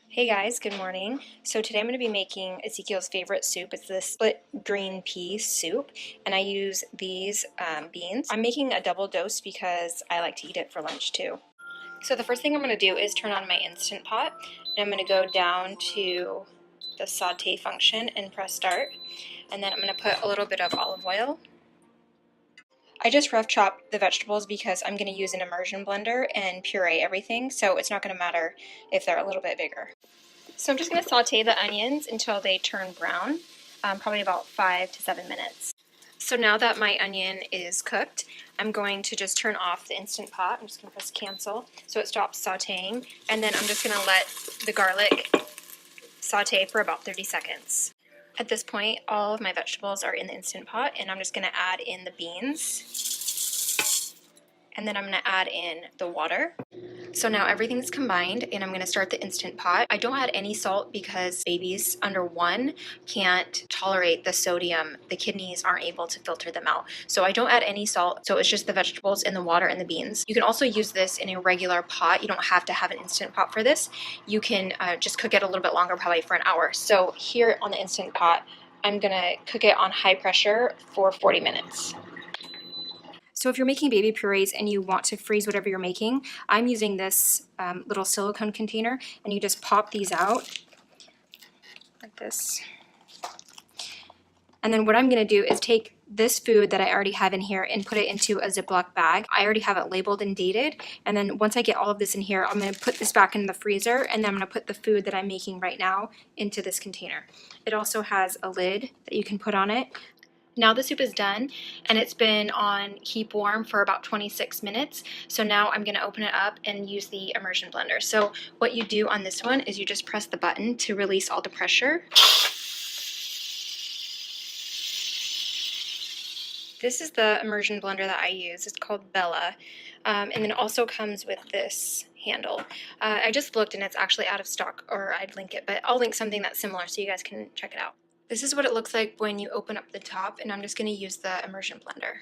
Hey guys, good morning. So today I'm going to be making Ezekiel's favorite soup. It's the split green pea soup, and I use these beans. I'm making a double dose because I like to eat it for lunch too. So the first thing I'm going to do is turn on my Instant Pot, and I'm going to go down to the saute function and press start, and then I'm going to put a little bit of olive oil. I just rough chop the vegetables because I'm going to use an immersion blender and puree everything, so it's not going to matter if they're a little bit bigger. So I'm just going to saute the onions until they turn brown, probably about 5 to 7 minutes. So now that my onion is cooked, I'm going to just turn off the Instant Pot. I'm just going to press cancel so it stops sauteing, and then I'm just going to let the garlic saute for about 30 seconds. At this point, all of my vegetables are in the Instant Pot, and I'm just going to add in the beans, and then I'm going to add in the water. So now everything's combined, and I'm going to start the Instant Pot. I don't add any salt because babies under 1 can't tolerate the sodium. The kidneys aren't able to filter them out. So I don't add any salt, so it's just the vegetables and the water and the beans. You can also use this in a regular pot. You don't have to have an Instant Pot for this. You can just cook it a little bit longer, probably for an hour. So here on the Instant Pot, I'm going to cook it on high pressure for 40 minutes. So if you're making baby purees and you want to freeze whatever you're making, I'm using this little silicone container, and you just pop these out like this. And then what I'm going to do is take this food that I already have in here and put it into a Ziploc bag. I already have it labeled and dated, and then once I get all of this in here, I'm going to put this back in the freezer, and then I'm going to put the food that I'm making right now into this container. It also has a lid that you can put on it. Now the soup is done, and it's been on keep warm for about 26 minutes. So now I'm going to open it up and use the immersion blender. So what you do on this one is you just press the button to release all the pressure. This is the immersion blender that I use. It's called Bella, and then it also comes with this handle. I just looked and it's actually out of stock, or I'd link it, but I'll link something that's similar so you guys can check it out. This is what it looks like when you open up the top, and I'm just going to use the immersion blender.